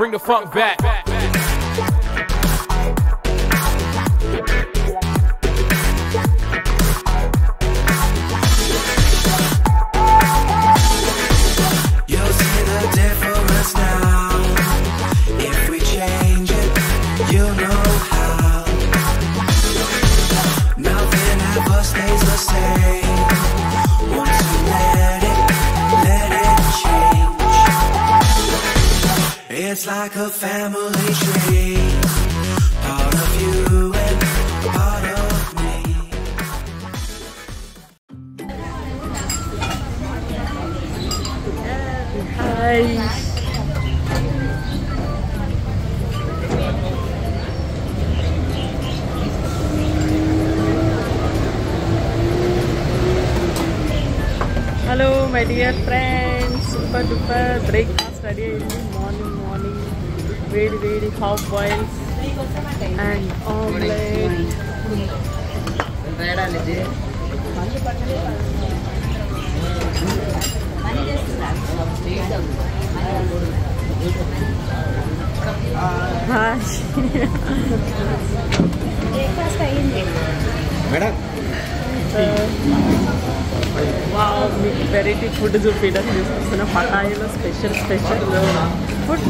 Bring the funk back. You'll see the difference now. If we change it, you'll know how. Nothing ever stays the same. Once you let it change. It's like a family tree. Part of you and part of me. Hi. Hello my dear friends, super duper breakfast ready అయింది. Morning వేడి half boils and omelette. Breakfast అయ్యింది madam. Wow, మీకు variety food చూపించడానికి తీసుకొస్తున్న పటాయిలో special food.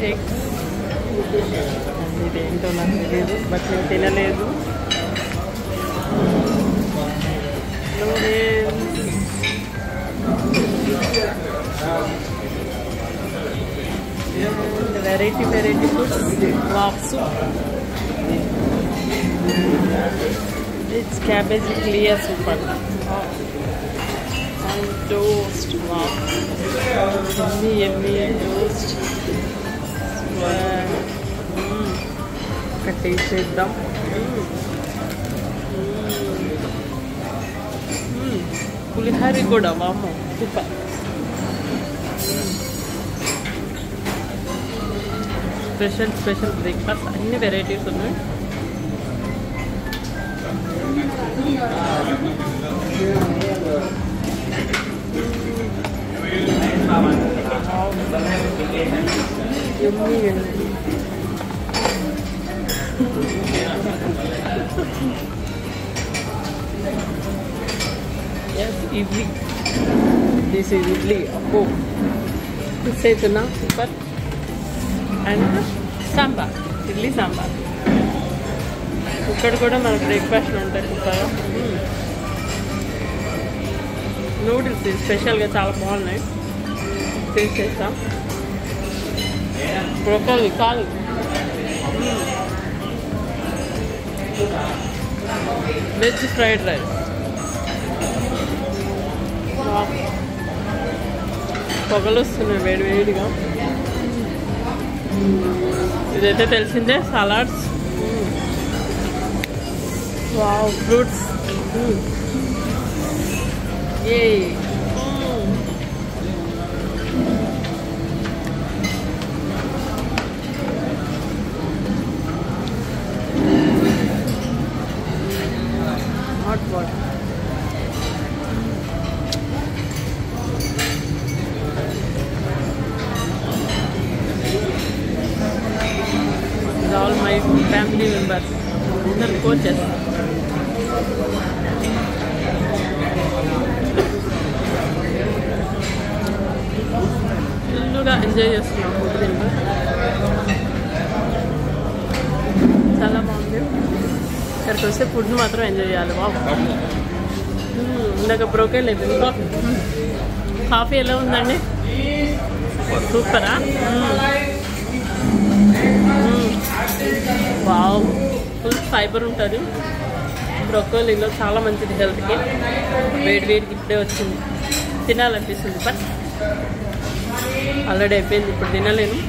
Eggs ఇదేంటో నాకు తెలియదు, but నేను తినలేదు. Variety foods. వాప్స్, it's cabbage clear super and toast. Wow, yummy toast. cut చేద్దాం. పులిహోర కూడా వామ్మో సూపర్. స్పెషల్ బ్రేక్ఫాస్ట్, అన్ని వెరైటీస్ ఉన్నాయి. Yes, idli. This is idli. Oh, this is na super. And sambar, idli sambar. ఇక్కడ కూడా మన బ్రేక్ఫాస్ట్ ఉంటాయి సూపర్గా. నూడిల్స్ స్పెషల్గా చాలా బాగున్నాయి, టేస్ట్ చేస్తాం. బ్రోకలీ కాలు, వెజ్ ఫ్రైడ్ రైస్. పొగలు వస్తున్నాయి వేడిగా. ఇదైతే తెలిసిందే, salads. Wow, fruits. Hot water. All my family members, అందరు కోచెస్. ఫుల్గా ఎంజాయ్ చేస్తున్నాం ఫుడ్ తింటూ. చాలా బాగుంది. ఇక్కడికి వస్తే ఫుడ్ మాత్రం ఎంజాయ్ చేయాలి. బాబు ఇందాక బ్రోకెల్ అయిపోయింది. కాఫీ ఎలా ఉందండి? సూపరా? వావ్, ఫుల్ ఫైబర్ ఉంటుంది బ్రోకోలీలో, చాలా మంచిది హెల్త్కి. వేడికి ఇప్పుడే వచ్చింది, తినాలనిపిస్తుంది. బట్ ఆల్రెడీ అయిపోయింది, ఇప్పుడు తినలేను.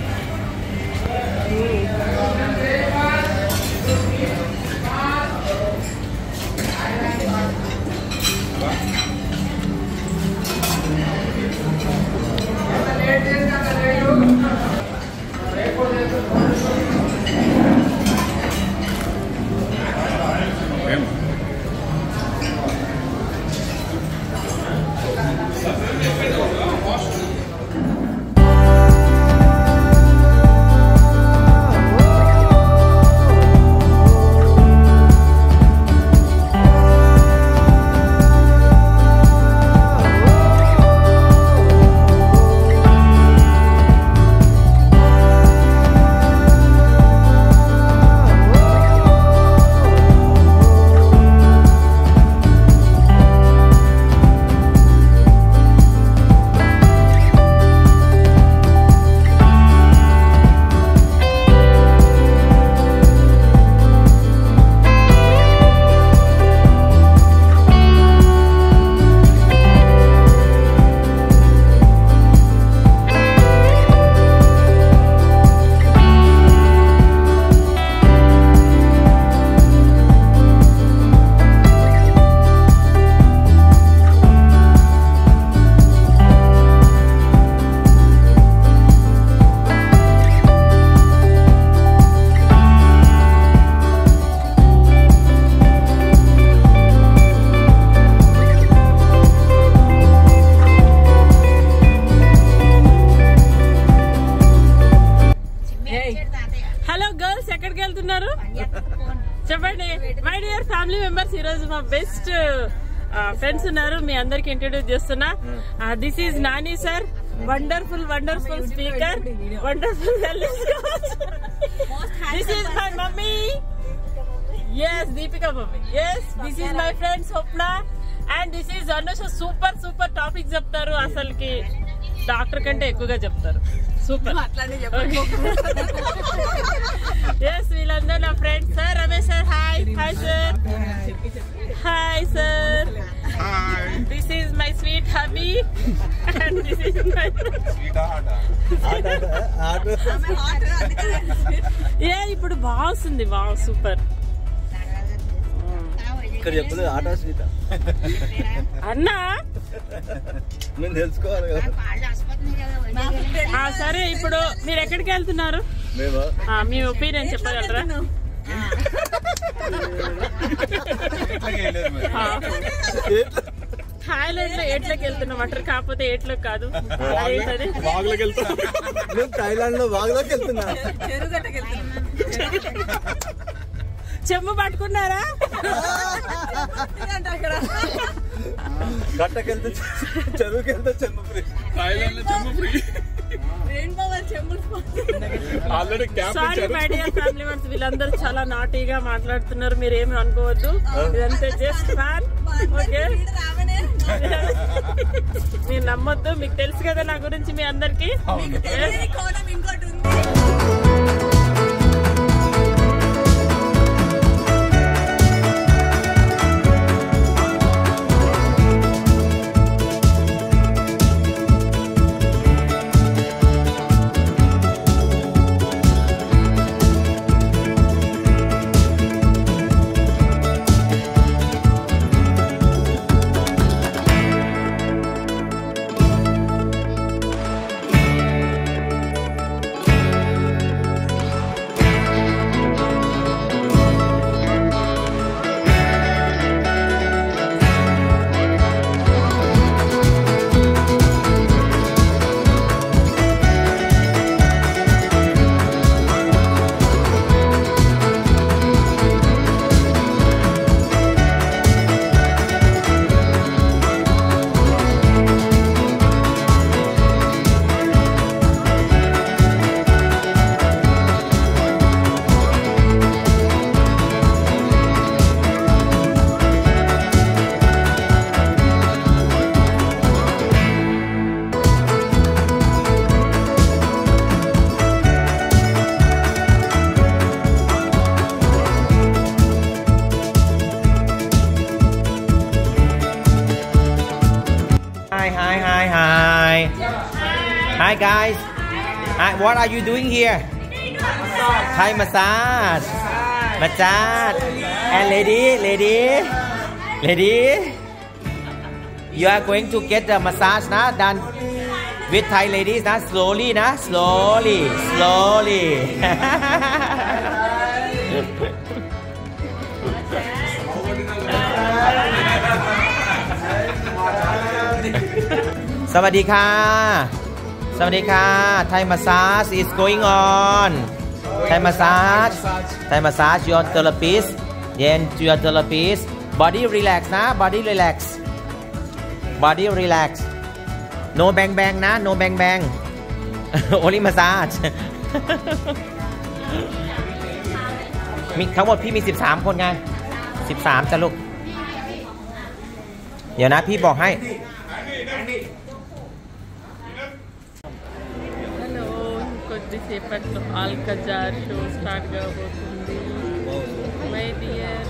మా బెస్ట్ ఫ్రెండ్స్ ఉన్నారు, మీ అందరికి ఇంట్రడ్యూస్ చేస్తున్నా. This is Nani sir, wonderful speaker, wonderful this is my mummy, yes Deepika mummy, yes this is my friend Swapna and this is Anusha. Super topic చెప్తారు, అసలుకి డాక్టర్ కంటే ఎక్కువగా చెప్తారు. సూపర్ yes వీళ్ళందరూ నా friends. Sir Ramesh sir, hi sir, hi sir, this is my sweet hubby and this is my ఏ ఇప్పుడు బాగుంది, wow super. అన్నా నేను తెలుసుకోవాలి కదా. సరే ఇప్పుడు మీరు ఎక్కడికి వెళ్తున్నారు, మీ ఒపీనియన్ చెప్పగలరా? థాయిలాండ్ లో ఏట్లోకి వెళ్తున్నాం అంటారు, కాకపోతే ఏట్లో కాదు, థాయిలాండ్ లో వాగులోకి వెళ్తున్నా. చెంబు పట్టుకున్నారా? గట్టకెళ్తే చెరువుకెళ్తే చెంబు free. Sorry my dear family members, వీళ్ళందరూ చాలా నాటీగా మాట్లాడుతున్నారు, మీరేమి అనుకోవద్దు, ఇదంతా జస్ట్ ఫ్యాన్. ఓకే మీరు నమ్మొద్దు, మీకు తెలుసు కదా నా గురించి మీ అందరికి. Hi guys. Hi, what are you doing here? Thai massage. Massage. And lady. You are going to get the massage na done with Thai ladies na slowly na slowly. Sawadika. Thai massage is going on. Thai massage. Your therapist. Then your therapist. Body relax na. Body relax. No bang na. No bang. Only massage. มีทั้งหมดพี่มี13คนไง13จ้ะลูกเดี๋ยวนะพี่บอกให้కొద్దిసేపట్లో Alcazar show start కాబోతుంది. My dear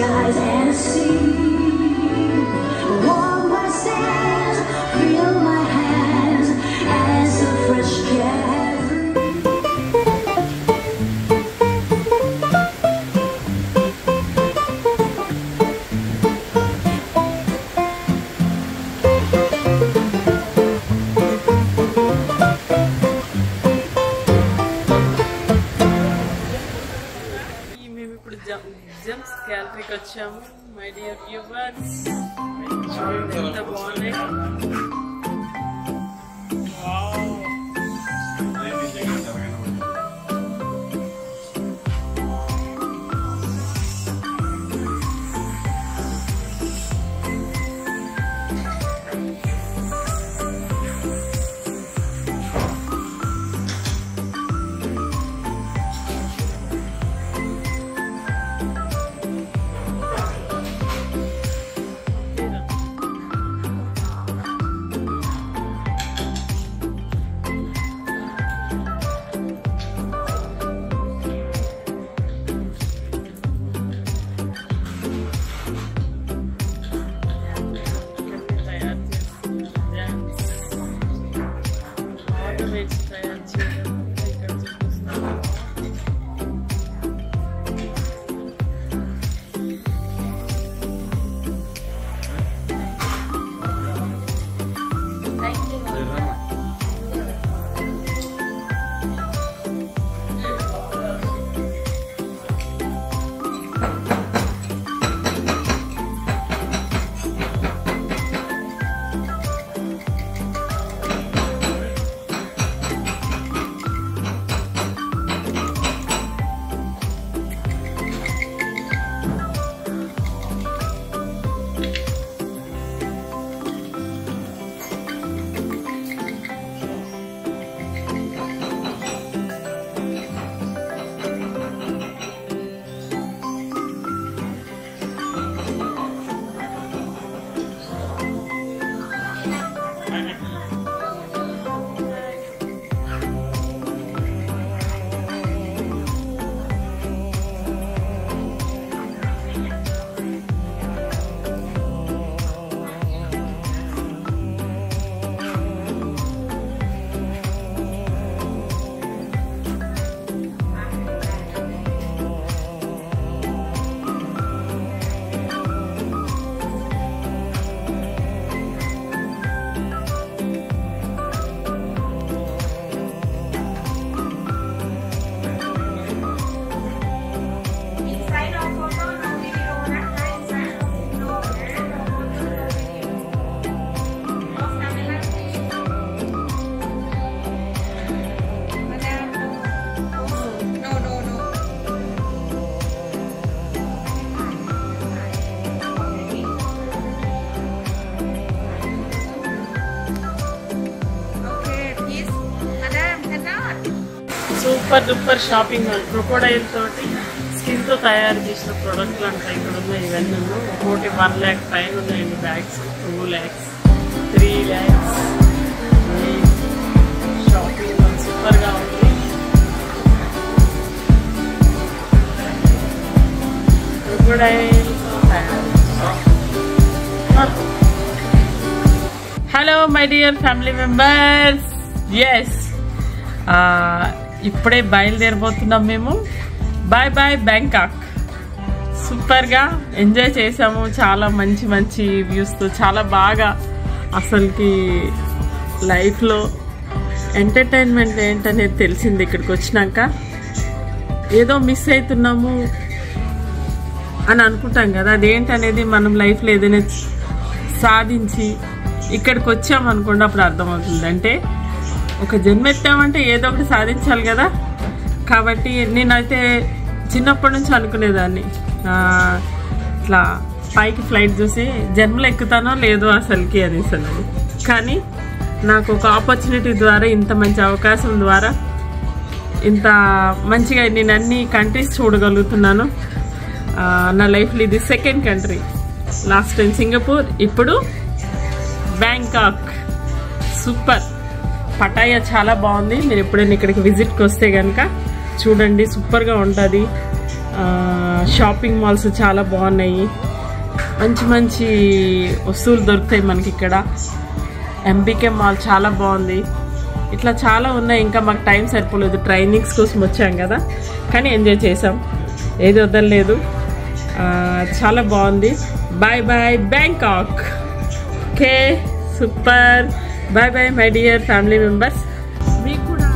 skies and a sea. Warm my sands, feel my hands as a fresh jumps గ్యాలరీకి వచ్చాము. My dear viewers, చూడండి ఎంత బాగున్నాయి. Super duper shopping mall. Crocodile తోటి skin తో తయారు చేసిన ప్రొడక్ట్లు అంట ఇక్కడ ఉన్నాయి. ఇవన్నీ ఒకటి 1 lakh పైన ఉన్నాయండి bags. 2 lakhs 3 lakhs shopping mall super గా ఉంది. Crocodile hello my dear family members, yes ఇప్పుడే బయలుదేరిపోతున్నాం మేము. Bye bye Bangkok. సూపర్గా ఎంజాయ్ చేసాము. చాలా మంచి మంచి వ్యూస్తో చాలా బాగా. అసలుకి లైఫ్లో ఎంటర్టైన్మెంట్ ఏంటనేది తెలిసింది ఇక్కడికి వచ్చినాక. ఏదో మిస్ అవుతున్నాము అని అనుకుంటాం కదా, అదేంటనేది మనం లైఫ్లో ఏదైనా సాధించి ఇక్కడికి వచ్చామనుకోండి అప్పుడు అర్థమవుతుంది. అంటే ఒక జన్మ ఎత్తామంటే ఏదో ఒకటి సాధించాలి కదా. కాబట్టి నేనైతే చిన్నప్పటి నుంచి అనుకునేదాన్ని ఇట్లా పైకి ఫ్లైట్ చూసి జన్మలో ఎక్కుతానో లేదో అసలుకి అనేసి అన్నది. కానీ నాకు ఒక ఆపర్చునిటీ ద్వారా, ఇంత మంచి అవకాశం ద్వారా ఇంత మంచిగా నేను అన్ని కంట్రీస్ చూడగలుగుతున్నాను. నా లైఫ్లో ఇది second country. Last time Singapore, ఇప్పుడు బ్యాంకాక్. సూపర్. పటాయా చాలా బాగుంది. మీరు ఎప్పుడైనా ఇక్కడికి విజిట్కి వస్తే కనుక చూడండి, సూపర్గా ఉంటుంది. షాపింగ్ మాల్స్ చాలా బాగున్నాయి, మంచి మంచి వస్తువులు దొరుకుతాయి మనకి ఇక్కడ. ఎంబీకే మాల్ చాలా బాగుంది. ఇట్లా చాలా ఉన్నాయి. ఇంకా మాకు టైం సరిపోలేదు, ట్రైనింగ్స్ కోసం వచ్చాం కదా, కానీ ఎంజాయ్ చేసాం, ఏది వదలలేదు. చాలా బాగుంది. Bye bye Bangkok. Okay, super. Bye bye my dear family members. మీకు కూడా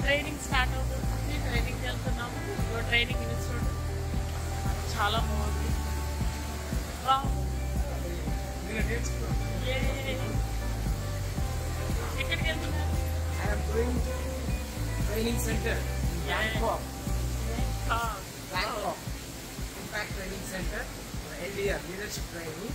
ట్రైనింగ్ స్టార్ట్ అవుతుంది. ట్రైనింగ్కి వెళ్తున్నాము. ట్రైనింగ్ ఇన్స్టిట్యూట్ చాలా బాగుంది. ఎక్కడికి వెళ్తున్నారు? Training centre Bangkok. Impact training centre, LDR leadership training.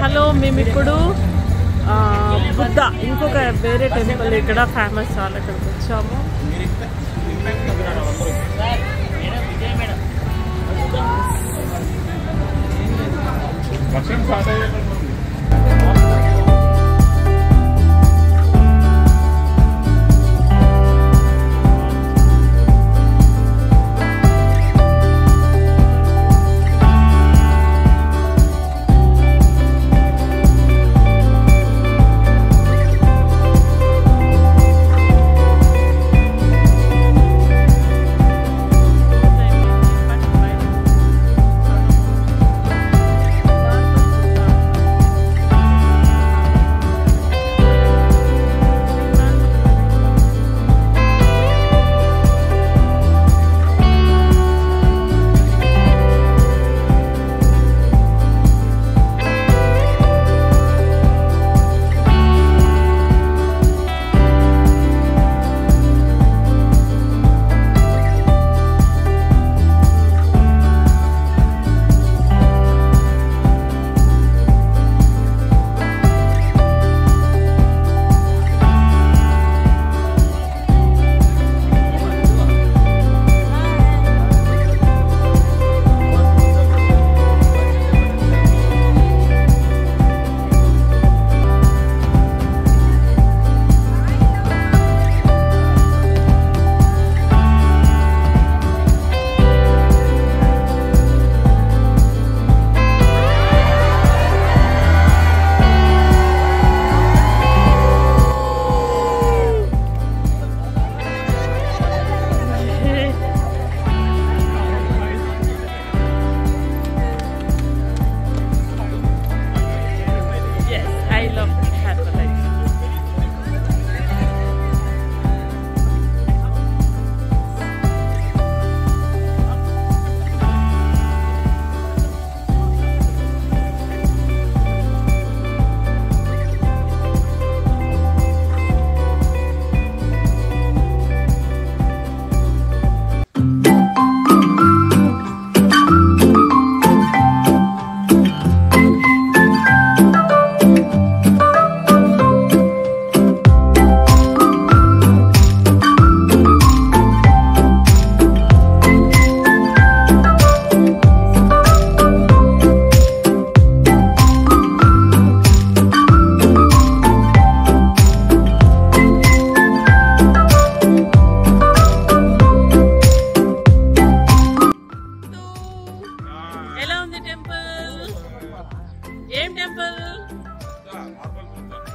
Hello, మేము ఇప్పుడు బుద్ధ ఇంకొక వేరే టెంపుల్ ఇక్కడ ఫేమస్ చాలా ఇక్కడికి వచ్చాము.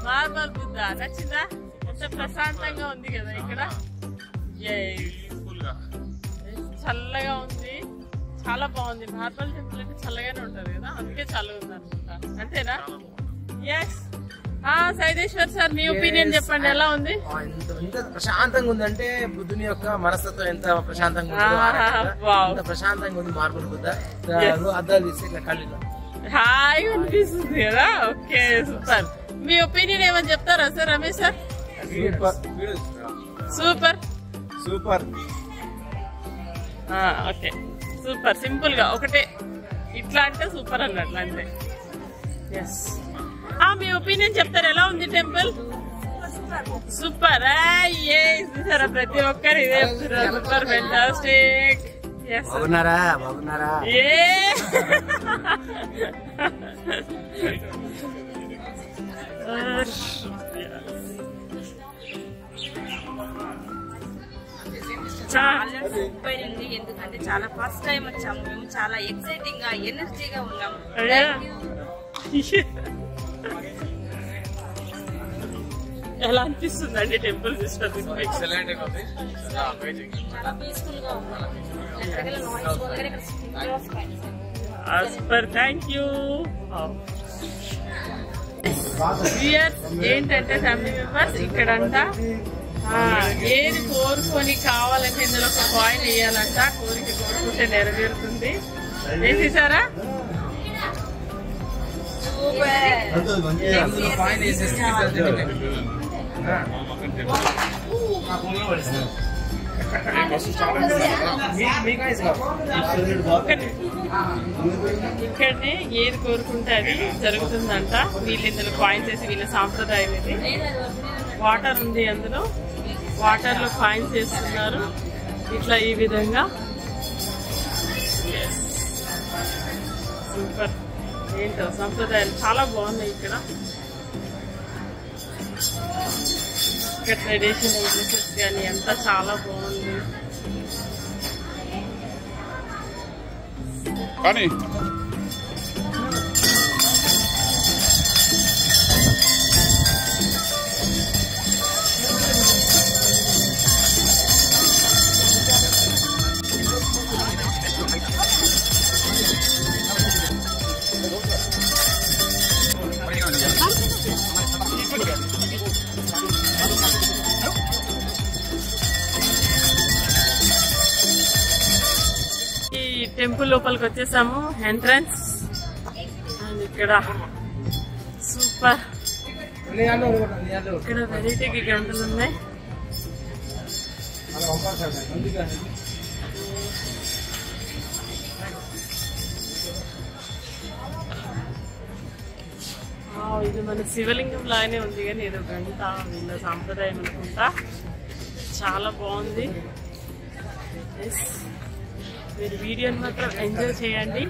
మార్బల్ బుద్ధ నచ్చిందా? ఎంత ప్రశాంతంగా ఉంది కదా ఇక్కడ, చల్లగా ఉంది, చాలా బాగుంది. మార్బల్ టెంపుల్ అంటే చల్లగానే ఉంటది కదా, అందుకే చల్లగా ఉంది అనుకుంటా, అంతేనా? ఎస్. సైదేశ్వర్ సార్, మీ ఒపీనియన్ చెప్పండి, ఎలా ఉంది? ఎంత ప్రశాంతంగా ఉందంటే బుద్ధుని యొక్క మనస్తత్వం ఎంత ప్రశాంతంగా ఉంది, ప్రశాంతంగా ఉంది. మార్బల్ బుద్ధ అద్దాలు తీసి ఇట్లా కళ్ళు హాయిగా అనిపిస్తుంది కదా. Okay, super. మీ ఒపీనియన్ ఏమని చెప్తారా sir Ramesh sir? Super super. Okay, super. Simple గా ఒకటే, ఇట్లా అంటే సూపర్ అన్నట్లు అంతే. ఎస్. మీ ఒపీనియన్ చెప్తారు, ఎలా ఉంది టెంపుల్? సూపర్. చూసారా, ప్రతి ఒక్కరు ఇదే సూపర్, ఫెంటాస్టిక్. బాగున్నారా? బాగున్నారా? చాలా సూపర్ ఉంది. ఎందుకంటే చాలా ఫస్ట్ టైం వచ్చాము మేము, చాలా ఎక్సైటింగ్ గా ఎనర్జీగా ఉన్నాము. ఎలా అనిపిస్తుంది అండి టెంపుల్ చూసినందుకు? ఎక్సలెంట్. చాలా పీస్ఫుల్ గా ఉంది. Super, thank you. ఏంటంటే ఫ్యామిలీ మెంబర్స్ ఇక్కడంట ఏది కోరుకొని కావాలంటే ఇందులో ఒక కాయిన్ వేయాలంట, కోరిక కోరుకుంటే నెరవేరుతుంది. వేసేసారా? ఇక్కడనే ఏది కోరుకుంటే అది జరుగుతుందంట. వీళ్ళు ఇందులో కాయిన్స్ వేసి వీళ్ళ సాంప్రదాయం ఇది. వాటర్ ఉంది, అందులో వాటర్ లో కాయిన్స్ వేస్తున్నారు ఇట్లా ఈ విధంగా. సూపర్. ఏంటో సంప్రదాయాలు చాలా బాగున్నాయి ఇక్కడ. ఇక్కడ ట్రెడిషనల్ డ్రెస్సెస్ కానీ అంతా చాలా బాగుంది. కానీ టెంపుల్ లోపలికి వచ్చేసాము, ఎంట్రన్స్. అండ్ ఇక్కడ సూపర్, ఇక్కడ వెరైటీకి గంటలు ఉన్నాయి. ఇది మన శివలింగం లాగానే ఉంది కానీ ఏదో గంట వీళ్ళ సాంప్రదాయం అనుకుంటా. చాలా బాగుంది. మీరు వీడియోని మాత్రం ఎంజాయ్ చేయండి.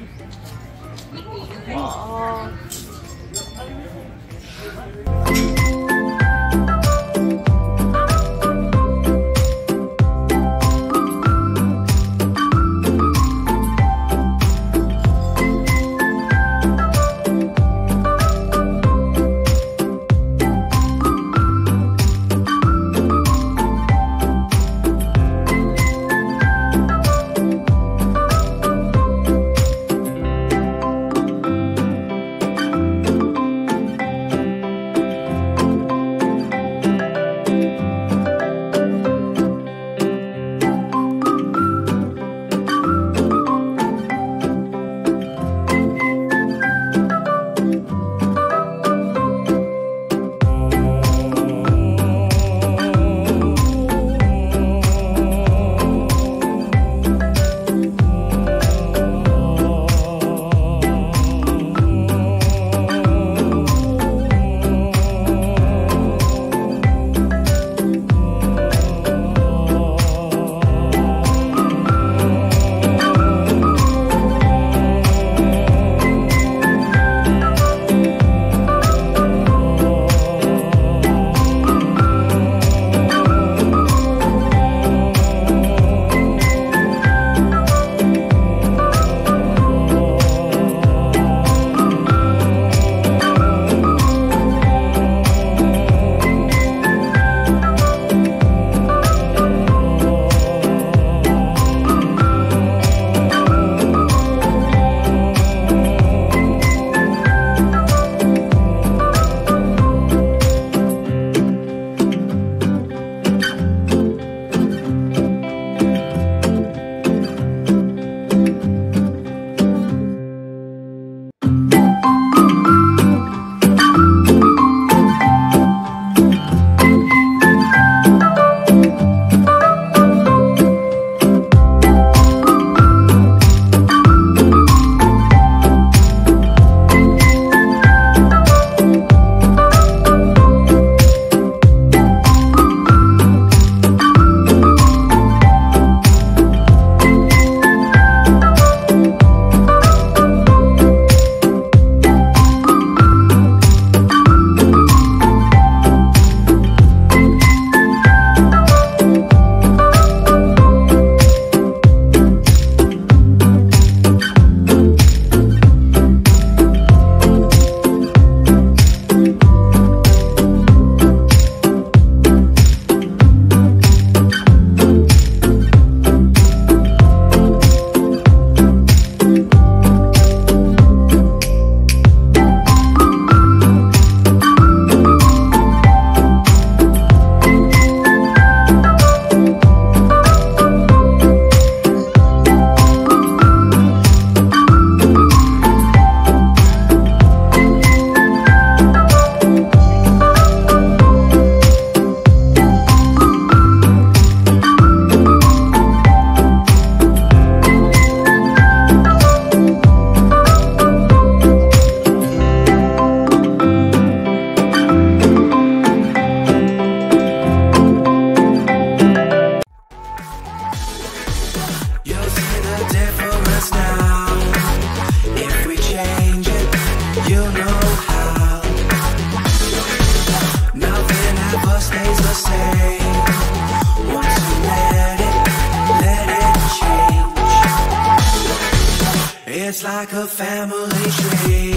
It's like a family tree,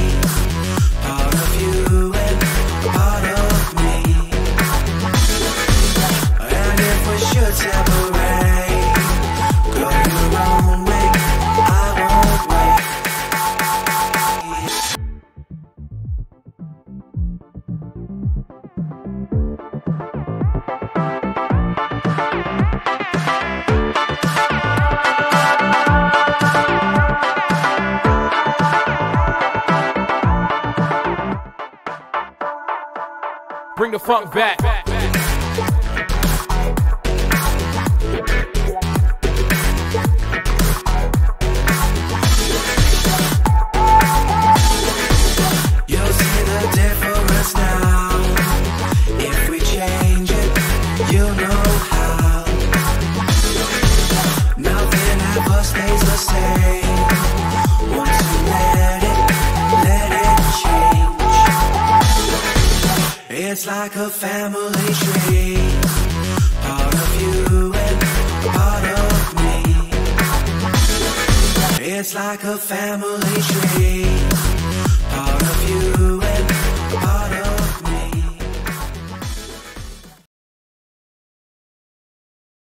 part of you and part of me. And if we should separate, go your own way, I won't wait. Bring the funk back. You'll see the difference now. If we change it, you'll know how. Nothing ever stays the same. Once you let it change. It's like a family tree, part of you and part of me. It's like a family tree, part of you